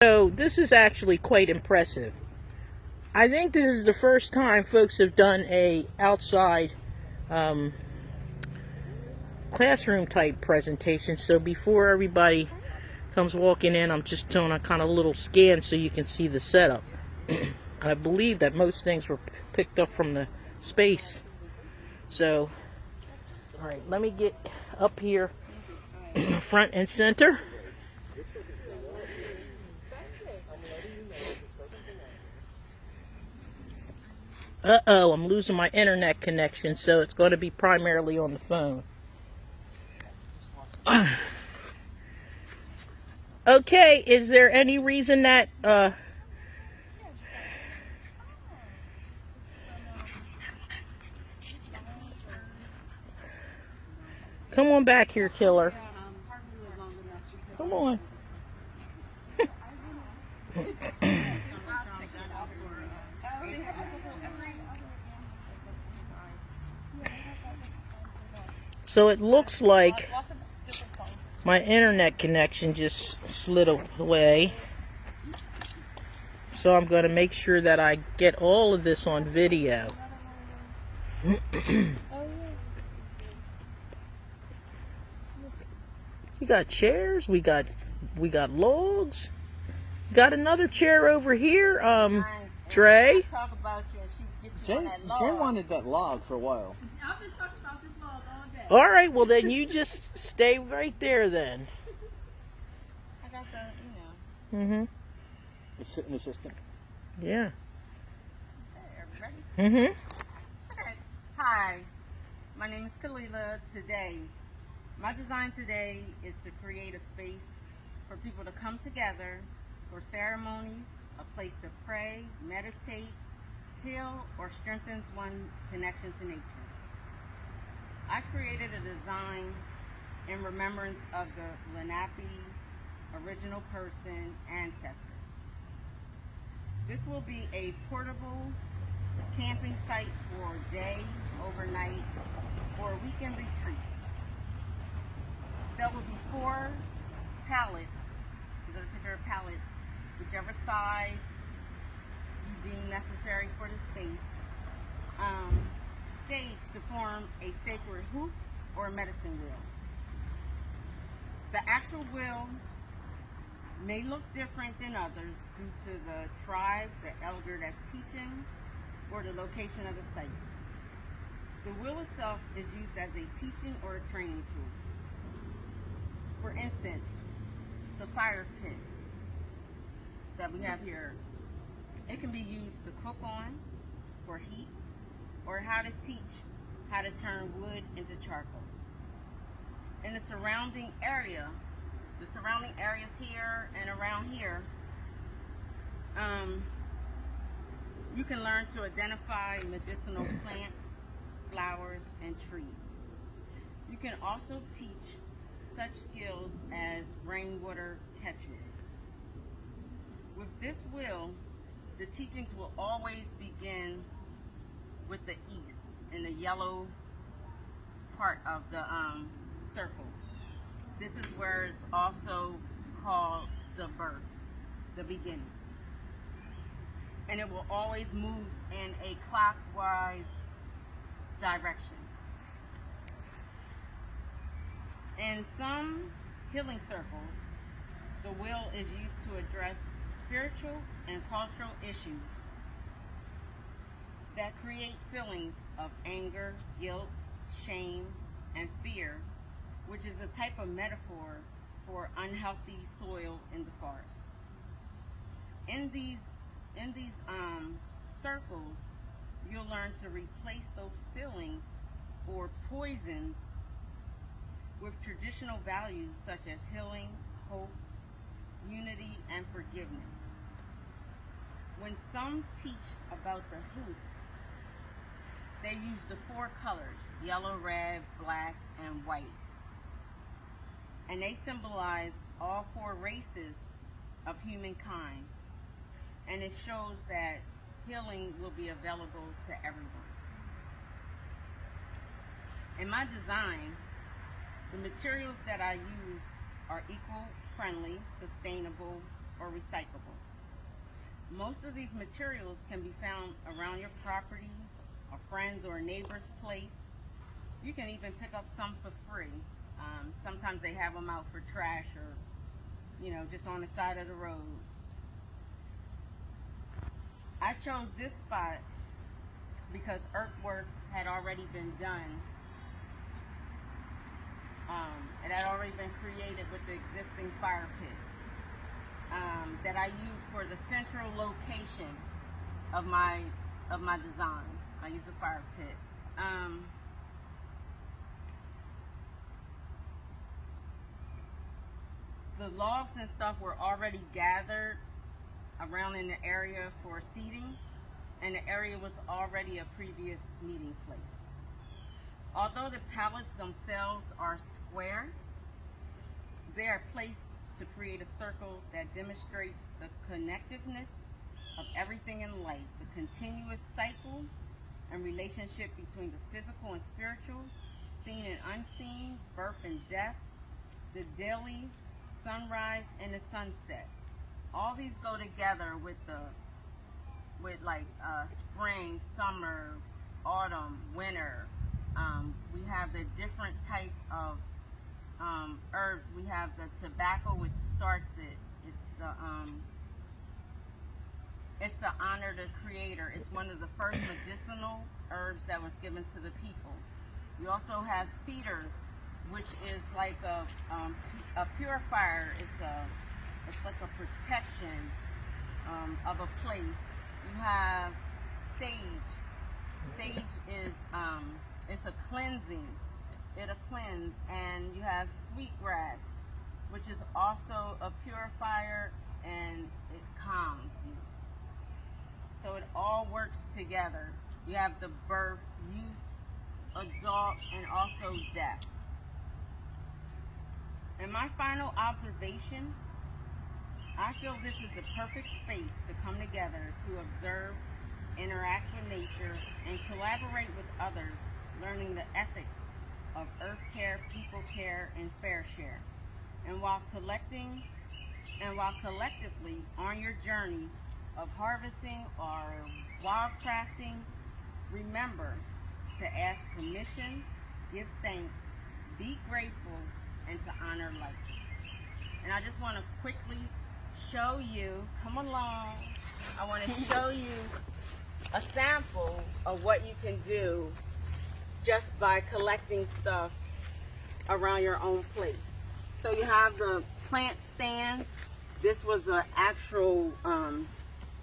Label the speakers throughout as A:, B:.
A: So this is actually quite impressive. I think this is the first time folks have done a outside classroom type presentation. So before everybody comes walking in, I'm just doing a kind of little scan so you can see the setup. I believe that most things were picked up from the space. So, all right, let me get up here front and center. Uh-oh, I'm losing my internet connection, so it's going to be primarily on the phone. Okay, is there any reason that come on back here, killer. Come on. So it looks like my internet connection just slid away. So I'm going to make sure that I get all of this on video. We got chairs, we got logs. Got another chair over here, Trey.
B: Jen wanted that log for a while.
C: I've been talking about this log all day.
A: All right, well then you just stay right there then.
C: I got the, you know.
B: An assistant.
A: Yeah.
C: Okay, everybody? Okay. Hi, my name is Khalilah. Today, my design today is to create a space for people to come together for ceremonies, a place to pray, meditate, heal, or strengthens one's connection to nature. I created a design in remembrance of the Lenape original person ancestors. This will be a portable camping site for day, overnight, or weekend retreat. There will be 4 pallets, you're going to picture pallets, whichever size you deem necessary for the space, staged to form a sacred hoop or a medicine wheel. The actual wheel may look different than others due to the tribes, the elder that's teaching, or the location of the site. The wheel itself is used as a teaching or a training tool. For instance, the fire pit that we have here, it can be used to cook on for heat, or how to teach how to turn wood into charcoal. In the surrounding areas here and around here, you can learn to identify medicinal plants, flowers, and trees. You can also teach such skills as rainwater catchment. With this wheel, the teachings will always begin with the east, in the yellow part of the circle. This is where it's also called the birth, the beginning. And it will always move in a clockwise direction. In some healing circles, the wheel is used to address spiritual and cultural issues that create feelings of anger, guilt, shame, and fear, which is a type of metaphor for unhealthy soil in the forest. In these circles, you'll learn to replace those feelings or poisons with traditional values such as healing, hope, unity, and forgiveness. When some teach about the hoop, they use the 4 colors, yellow, red, black, and white. And they symbolize all 4 races of humankind. And it shows that healing will be available to everyone. In my design, the materials that I use are eco-friendly, sustainable, or recyclable. Most of these materials can be found around your property, a friend's or a neighbor's place. You can even pick up some for free. Sometimes they have them out for trash or, just on the side of the road. I chose this spot because earthwork had already been done. It had already been created with the existing fire pit that I used for the central location of my design. I used the fire pit. The logs and stuff were already gathered around in the area for seating, and the area was already a previous meeting place. Although the pallets themselves are square, they are placed to create a circle that demonstrates the connectiveness of everything in life, the continuous cycle and relationship between the physical and spiritual, seen and unseen, birth and death, the daily sunrise and the sunset. All these go together with spring, summer, autumn, winter. We have the different type of herbs. We have the tobacco, which starts it. It's to honor the Creator. It's one of the first medicinal herbs that was given to the people. We also have cedar, which is like a purifier. It's like a protection of a place. You have sage. Sage is it's a cleansing. It'll cleanse. And you have sweetgrass, which is also a purifier, and it calms you. So it all works together. You have the birth, youth, adult, and also death. In my final observation, I feel this is the perfect space to come together to observe, interact with nature, and collaborate with others, learning the ethics of earth care, people care, and fair share. And while collectively on your journey of harvesting or wildcrafting, remember to ask permission, give thanks, be grateful, and to honor life. And I just want to quickly show you, come along, I want to show you a sample of what you can do just by collecting stuff around your own place. So you have the plant stand. This was an actual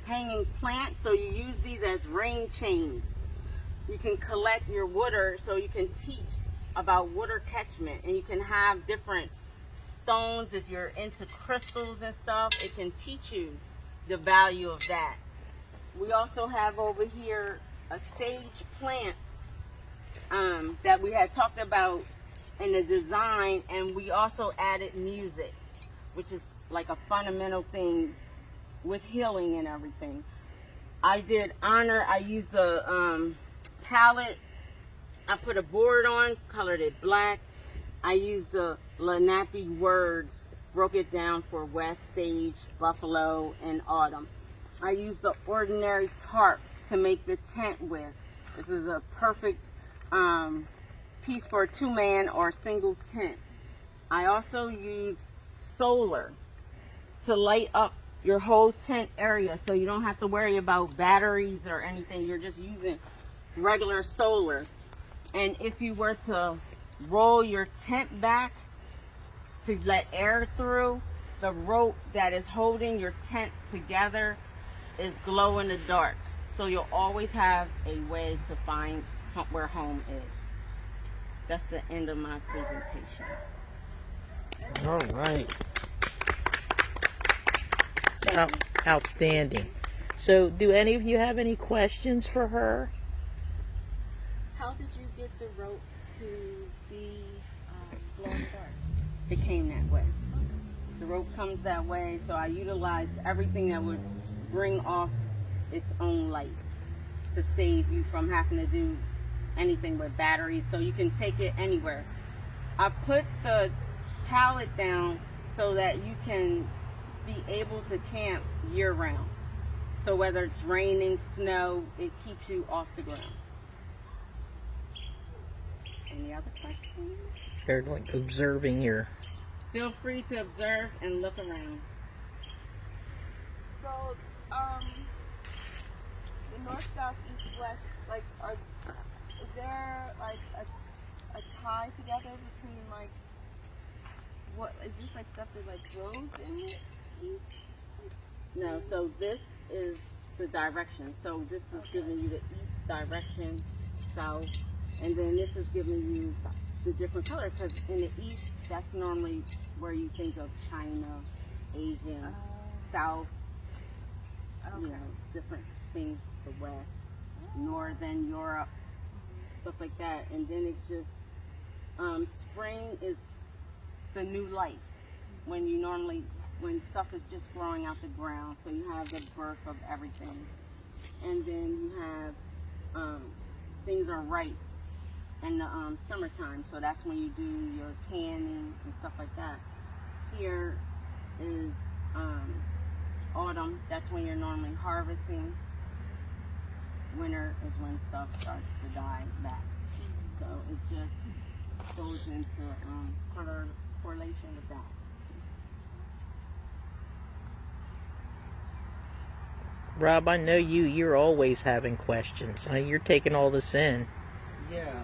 C: hanging plant, so you use these as ring chains. You can collect your water, so you can teach about water catchment, and you can have different stones. If you're into crystals and stuff, it can teach you the value of that. We also have over here a sage plant that we had talked about in the design, and we also added music, which is like a fundamental thing with healing and everything. I did honor, I used a palette. I put a board on, colored it black. I used the Lenape words, broke it down for west, sage, buffalo, and autumn. I used the ordinary tarp to make the tent with. This is a perfect piece for a 2-man or single tent. I also used solar to light up your whole tent area, so you don't have to worry about batteries or anything. You're just using regular solar. And if you were to roll your tent back to let air through, the rope that is holding your tent together is glow in the dark. So you'll always have a way to find where home is. That's the end of my presentation.
A: All right. Outstanding. So do any of you have any questions for her?
C: How did you get the rope to be glow in the dark? It came that way. The rope comes that way, so I utilized everything that would bring off its own light to save you from having to do anything with batteries, so you can take it anywhere. I put the pallet down so that you can be able to camp year round. So whether it's raining, snow, it keeps you off the ground. Any other questions?
A: They're like observing your.
C: Feel free to observe and look around.
D: So, the north, south, east, west, like, is there like a tie together between like, what is this like stuff that like grows in the east?
C: No, so this is the direction. So this is giving you the east direction, south, and then this is giving you the different color, because in the east, that's normally where you think of China, Asian, South, you know, different things, the West, Northern Europe, stuff like that. And then it's just, spring is the new life, when you normally, when stuff is just growing out the ground, so you have the birth of everything. And then you have, things are ripe in the summertime, so that's when you do your canning and stuff like that. Here is autumn, that's when you're normally harvesting. Winter is when stuff starts to die back. So it just goes into correlation with that.
A: Rob, I know you're always having questions. You're taking all this in.
B: Yeah,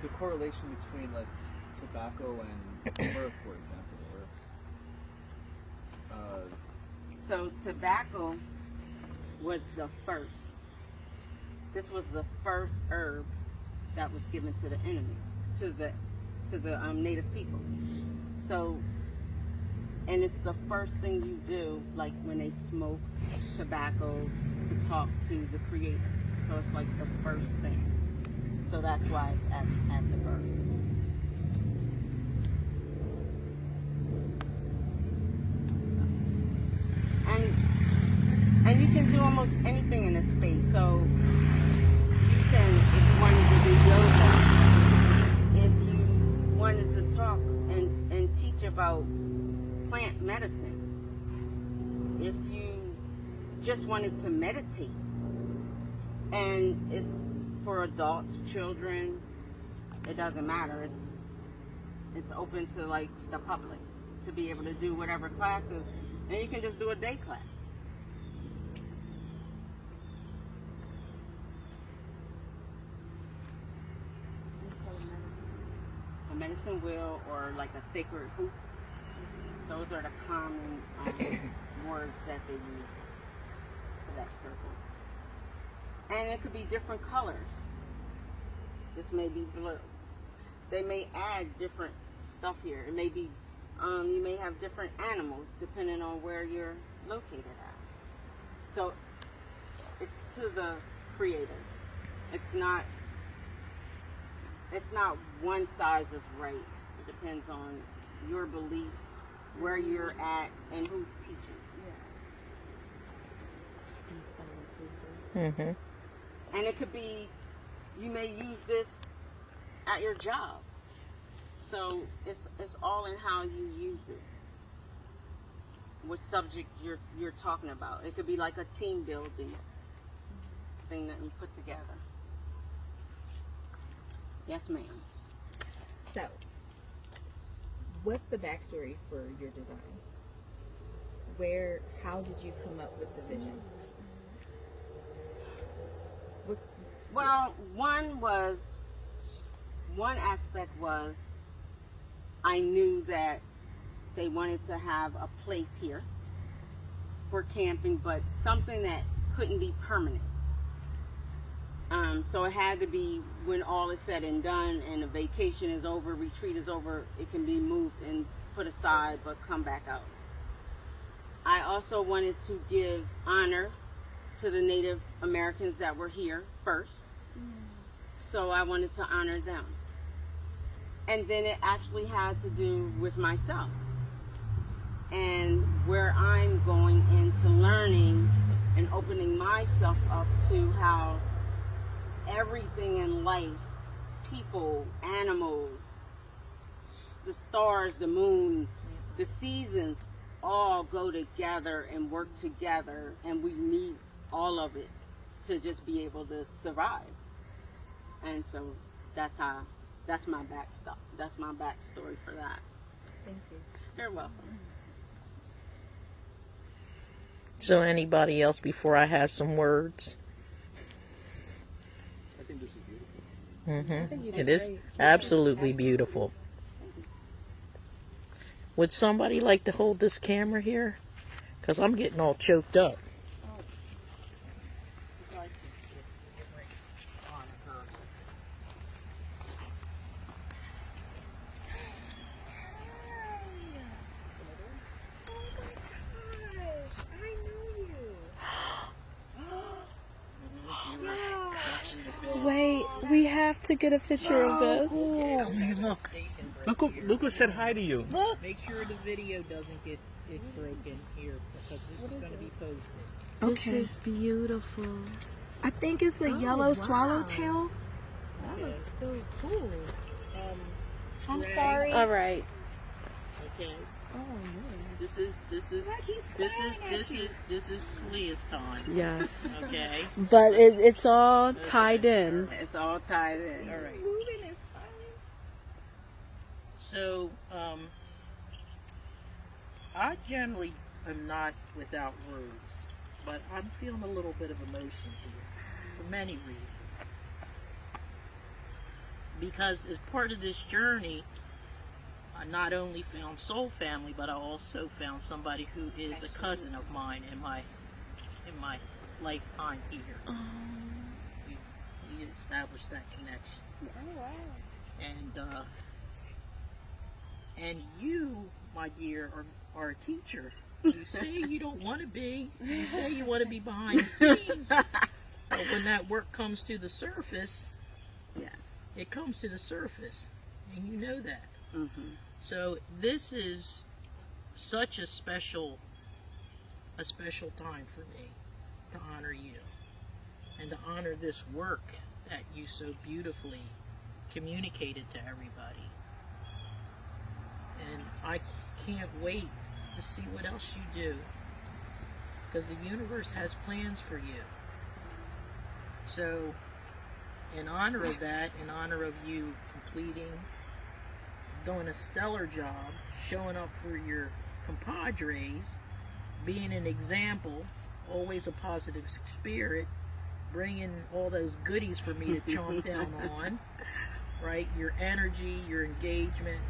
B: the correlation between like tobacco and birth, for example, or
C: So tobacco was the first. This was the first herb that was given to the enemy, to the native people. So, and it's the first thing you do, like when they smoke tobacco, to talk to the Creator. So it's like the first thing. So that's why it's at the birth. And you can do almost anything in this space. So you can, if you wanted to do yoga, if you wanted to talk and teach about plant medicine, if you just wanted to meditate, and it's for adults, children, it doesn't matter. It's open to like the public to be able to do whatever classes, and you can just do a day class. A medicine wheel, or like a sacred hoop. Those are the common words that they use for that circle. And it could be different colors. This may be blue. They may add different stuff here. It may be, you may have different animals depending on where you're located at. So it's to the Creator. It's not one size is right. It depends on your beliefs, where you're at, and who's teaching.
A: Mm-hmm.
C: And it could be, you may use this at your job. So it's all in how you use it. What subject you're talking about. It could be like a team building thing that we put together. Yes, ma'am.
D: So, what's the backstory for your design? How did you come up with the vision?
C: Well, one aspect was I knew that they wanted to have a place here for camping, but something that couldn't be permanent. So it had to be, when all is said and done and the vacation is over, retreat is over, it can be moved and put aside but come back out. I also wanted to give honor to the Native Americans that were here first. So I wanted to honor them. And then it actually had to do with myself and where I'm going into learning and opening myself up to how everything in life, people, animals, the stars, the moon, the seasons all go together and work together, and we need all of it to just be able to survive. And so that's my backstop. That's my backstory for that.
D: Thank you.
C: You're welcome.
A: So anybody else before I have some words?
B: I think this is beautiful.
A: Mm-hmm.
D: think you
A: It
D: did
A: is
D: great.
A: absolutely beautiful. Would somebody like to hold this camera here? Because I'm getting all choked up.
D: Wait, we have to get a picture of this.
B: Come here, look. Look who said hi to you.
A: Make sure the video doesn't get it broken here because this is going to be posted.
D: Okay. This is beautiful. I think it's a yellow swallowtail.
A: That looks so cool.
D: I'm
A: Greg,
D: sorry. All right.
A: Okay.
D: Oh man.
A: This is Khalilah's time.
D: Yes.
A: Okay.
D: But it's all tied in.
C: It's all tied in.
A: All right. So, I generally am not without words, but I'm feeling a little bit of emotion here for many reasons. Because as part of this journey, I not only found soul family, but I also found somebody who is a cousin of mine in my lifetime here. We established that connection.
D: Oh wow.
A: And you, my dear, are a teacher. You say you don't want to be. You say you want to be behind the scenes. But when that work comes to the surface,
C: Yes.
A: it comes to the surface, and you know that.
C: Mm-hmm.
A: So this is such a special time for me to honor you and to honor this work that you so beautifully communicated to everybody. And I can't wait to see what else you do, because the universe has plans for you. So in honor of that, in honor of you doing a stellar job, showing up for your compadres, being an example, always a positive spirit, bringing all those goodies for me to chomp down on, right? Your energy, your engagement.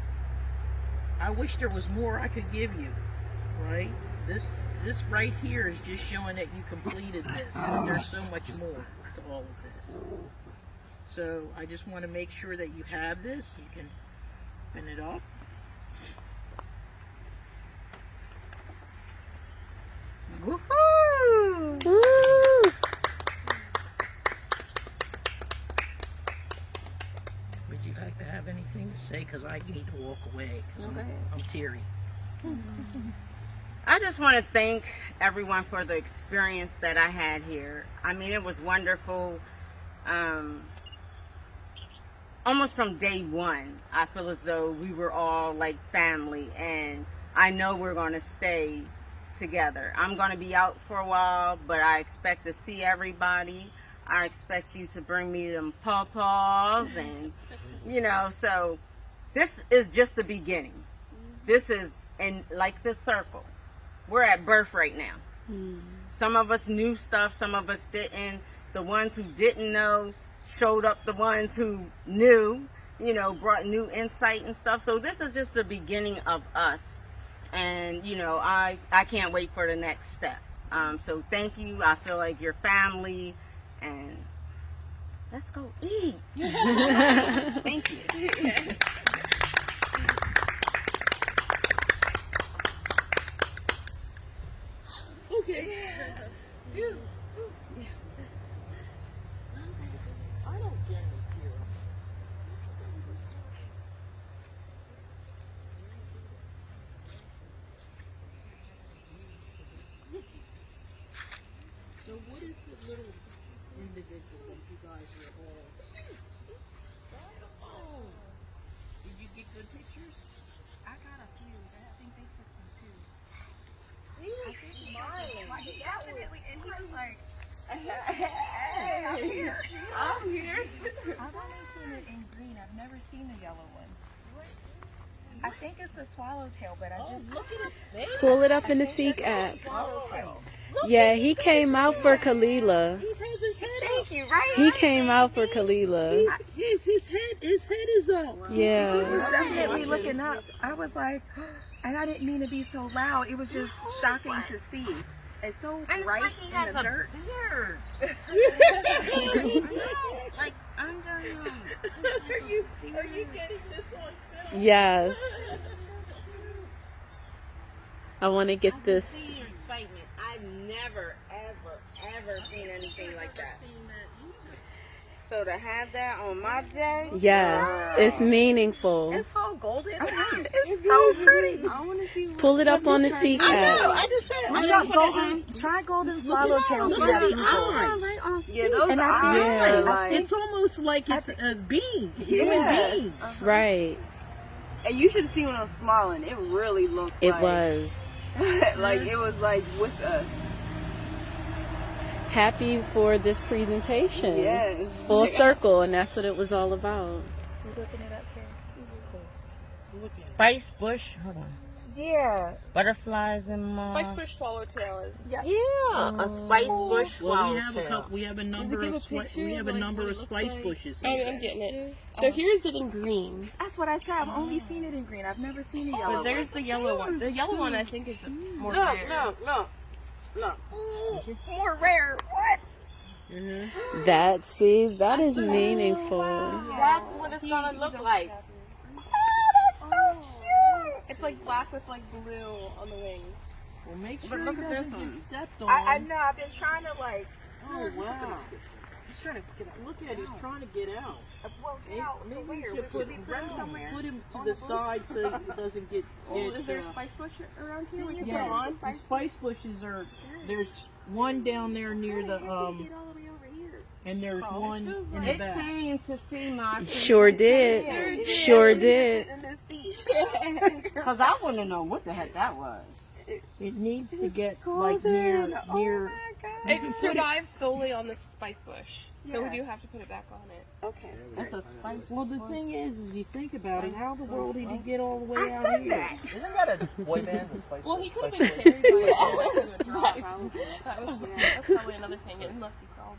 A: I wish there was more I could give you, right? This right here is just showing that you completed this, but there's so much more to all of this. So I just want to make sure that you have this. You can open it up.
C: Woohoo!
D: Woo!
A: Would you like to have anything to say? Because I need to walk away. 'Cause I'm teary.
C: I just want to thank everyone for the experience that I had here. I mean, it was wonderful. Almost from day one, I feel as though we were all like family, and I know we're going to stay together. I'm going to be out for a while, but I expect to see everybody. I expect you to bring me them pawpaws, and so this is just the beginning. This is like the circle. We're at birth right now. Some of us knew stuff, some of us didn't. The ones who didn't know showed up the ones who knew, brought new insight and stuff. So this is just the beginning of us. And, I can't wait for the next step. So thank you. I feel like you're family, and let's go eat. Thank you.
A: Okay. I don't generally tear up. So what is the little individual that you guys are all... Oh! Did you get good pictures?
C: I got a few.
E: think they took some too.
D: He was smiling. Like, definitely. And he was like, hey, I'm here. I'm here.
E: I've only seen it in green. I've never seen the yellow one. I think it's a swallowtail, but I just
A: Look at his face.
F: Pull it up in the Seek app. Yeah, he came out for Khalilah.
A: He has his head up.
D: Thank you, right?
F: He came out for Khalilah.
A: His head is up.
F: Yeah.
E: was definitely looking up. I was like, and I didn't mean to be so loud. It was just shocking to see. It's so bright in the dirt.
C: Beard. Like under him.
A: Are you getting this on film?
F: Yes. I want to get this.
C: See your excitement. I've never, ever seen anything like that. So to have that on my day,
F: Yes, it's meaningful.
E: It's so golden. It's so pretty.
D: I want to see what
F: Pull it up on the Seek
C: I know.
F: app.
C: I just said.
E: I got golden. Try golden swallowtail.
A: Look
E: for
A: at
E: that
A: the
E: before.
A: eyes.
D: Yeah, those
E: And I
D: eyes
E: think-
F: Yeah.
D: are like,
A: It's almost like it's a being, human
D: Yeah.
A: being.
F: Right.
D: and you should see when I was smiling. It really looked
F: It
D: like,
F: was.
D: like it was like with us.
F: Happy for this presentation.
D: Yes.
F: Full circle, and that's what it was all about.
C: Spice bush. Hold on.
E: Yeah.
C: Butterflies and
G: Spice bush swallowtail is.
C: Yeah, a spice bush.
A: Well, we have a
C: swallowtail.
A: couple. We have a number of spice bushes.
G: Oh, I'm getting it. So here's it in green.
E: That's what I said. I've only seen it in green. I've never seen a yellow.
G: But there's the yellow one. The yellow one I think is more rare.
C: Look.
E: more rare. What?
F: That is meaningful.
C: That's what it's gonna look like.
G: It's like black with like blue on the wings.
A: Well, make
C: But
A: sure
C: look
A: he
C: at this
A: doesn't
C: one.
A: get stepped on.
E: I know. I've been trying to like.
C: Oh wow.
A: He's trying to get out. Look at it. He's trying to get out.
E: Well, get out. So
A: Maybe
E: where?
A: you
E: We
A: should
E: should be putting somewhere.
A: put him to the side so he doesn't get.
G: Is there a spice bush around here? Like, is there
A: Yeah,
G: one?
A: the spice bushes are. There's one down there near the
E: Get all the way over here.
A: and there's one in the
C: It
A: back.
C: came to see my.
F: Sure did. Sure did.
E: In the seat.
C: Because I want to know what the heck that was.
A: It needs to get like near.
G: It survives solely on the spice bush. So
E: Yeah.
G: we do have to put it back on it.
E: Okay.
C: That's a spice.
A: Well, the thing is you think about it, how in the world did he get all the way out here?
B: Isn't that a boy band? The Spice
G: Well, he
B: Girls?
G: could have been carried by a drive. That's probably another thing, unless he crawled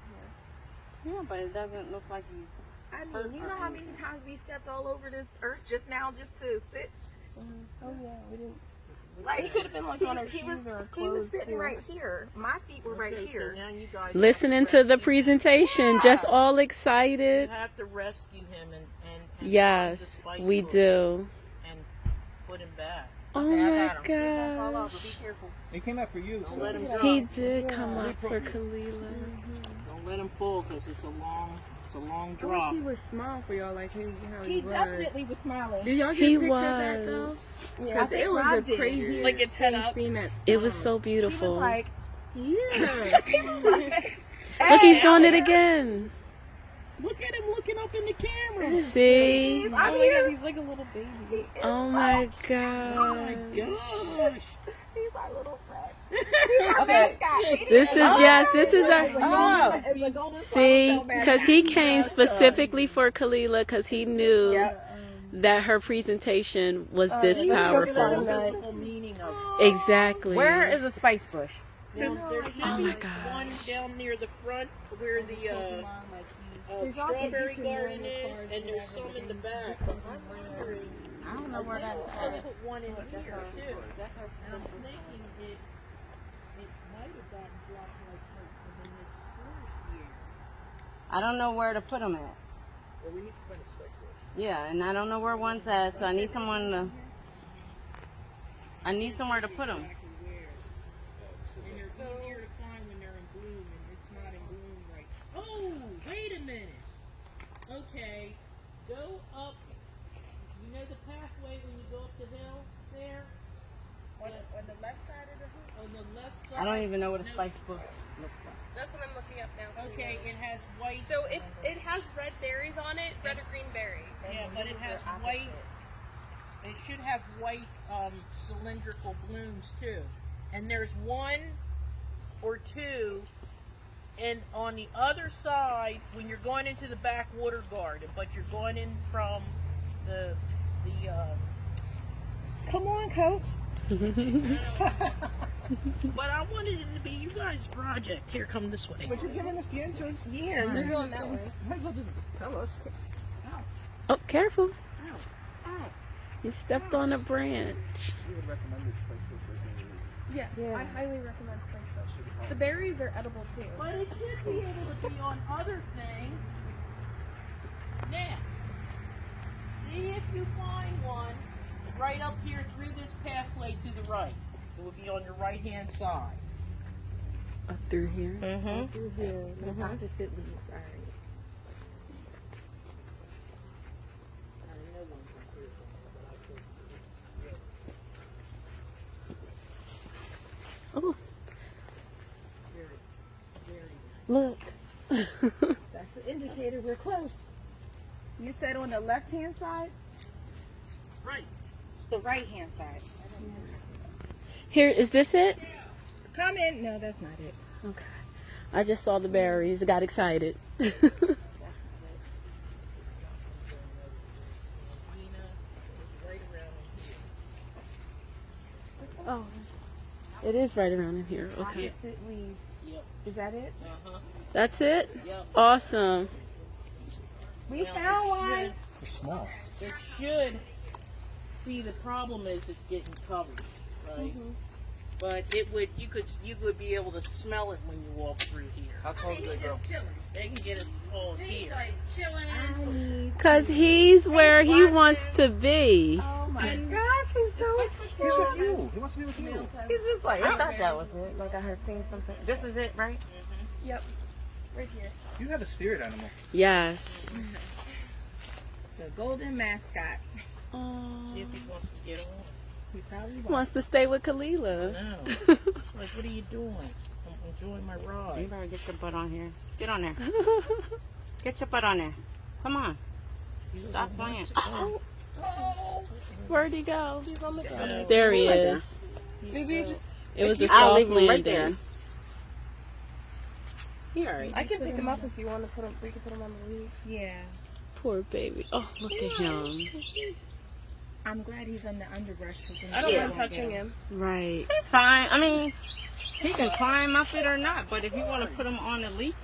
G: here.
C: Yeah, but it doesn't look like he's.
E: I mean, you know how many times we stepped all over this earth just now just to sit?
G: Oh yeah, we didn't.
E: Like
G: He could have been like on our
E: he
G: shoes
E: was
G: or
E: he was
G: clothes,
E: sitting
G: too.
E: right here. My feet were right
A: Okay,
E: here.
A: So now you guys
F: Listening to the presentation, just all excited.
A: You have to rescue him and find the
F: Yes,
A: spice
F: we
A: bush
F: do.
A: and put him back.
F: Oh
C: Okay, I
F: my
C: got him.
E: Fall
F: gosh.
E: off, but be careful.
B: It came out for you.
A: Don't
B: So.
A: let him go.
F: He did come up for Khalilah.
A: Don't let him fall because it's a long
H: I wish
A: drop.
H: he would smile for y'all like how
E: He
H: was.
E: definitely was smiling.
H: Did y'all get
F: He
H: a picture of that though?
F: was.
E: Yeah, I
H: Because
E: think
H: it was
E: Rob
H: a
E: did.
H: crazy
G: Like its head up.
H: scene that
F: It was
H: song.
F: so
E: He was
F: beautiful.
E: like,
H: Yeah.
F: Look, he's doing it again.
A: Look at him looking up in the camera.
F: See?
G: Oh my god, he's like a little baby.
F: Oh my
A: Oh
F: god.
A: my gosh.
E: he's our little friend.
C: Okay.
F: This is, yes, this is our.
C: Oh.
E: It's a golden
F: See,
E: swallowtail mascot.
F: because he came specifically for Khalilah because he knew that her presentation was this powerful.
A: Physical meaning of
F: Exactly.
C: Where is the spice bush?
A: There should
F: Oh
A: be
F: my gosh.
A: one down near the front where the strawberry garden is, and there's some in the back. But I'm wondering,
C: I don't know where that's
A: I'll
C: at.
A: put one in here too. And I'm thinking it might have gotten dropped like within this first year.
C: I don't know where to put them at.
B: Well, we need to find a spice bush.
C: Yeah, and I don't know where one's at, so I need someone to. I need somewhere to put them.
A: Exactly where. And they're easier to find when they're in bloom, and it's not in bloom right. Oh, wait a minute. Okay, go up. You know the pathway when you go up the hill there?
E: On the left side of the hoop.
A: On the left side.
C: I don't even know what a spice bush looks like.
G: That's what I'm looking up now.
A: Okay, it has white.
G: So it has red berries on it, red or green berries.
A: Yeah, but it has white It should have white cylindrical blooms too. And there's one or two, and on the other side, when you're going into the backwater garden, but you're going in from the
E: Come on, Coach.
A: but I wanted it to be you guys' project. Here, come this way.
E: But you're giving us the entrance.
D: Yeah, you're going that way.
E: Might as well just tell us.
F: Oh, careful.
A: Ow. Ow.
F: You stepped on a branch.
B: You would recommend this place for drinking.
G: Yes, I highly recommend spring fish. The berries are edible too.
A: But it should be able to be on other things. Now, see if you find one right up here through this pathway to the right. It will be on your right-hand side.
F: Up through here.
A: Mm-hmm.
E: Through here, the opposite leaves. All right.
F: Oh. Look.
E: That's the indicator. We're close. You said on the left-hand side?
A: Right.
E: The right-hand side.
F: Here, is this it?
E: Come in. No, that's not it.
F: Okay. I just saw the berries. Got excited. Oh, it is right around in here. Okay.
E: Opposite leaves.
A: Yep.
E: Is that it?
A: Uh-huh.
F: That's it?
A: Yep.
F: Awesome.
E: We
A: Now,
E: found one.
B: It's small.
A: It should. See, the problem is it's getting covered, right? But it would. You would be able to smell it when you walk through here.
B: How tall do they grow?
A: They can get as tall as here.
F: Because he's where he wants to be.
E: Oh my gosh, he's so
B: He's with you. He wants to be with you.
E: He's just like, I thought that was it. Like I had seen something. This is it, right?
G: Yep, right here.
B: You have a spirit animal.
F: Yes.
E: The golden mascot.
A: See if he wants to get on.
E: He probably won't.
F: Wants to stay with Khalilah.
A: No. Like, what are you doing? I'm enjoying my ride.
C: You better get your butt on here. Get on there. Get your butt on there. Come on. Stop playing.
F: Where'd he go?
G: He's on the ground.
F: There he is.
G: Maybe you just.
F: It was a
C: I'll
F: soft
C: leave him
F: landing.
C: right there. Here.
G: I can pick him up if you want to put him. We can put him on the leaf.
E: Yeah.
F: Poor baby. Oh, look at him.
E: I'm glad he's on the underbrush.
G: I don't mind touching him.
F: Right.
C: He's fine. I mean, he can climb up it or not, but if you want to put him on the leaf,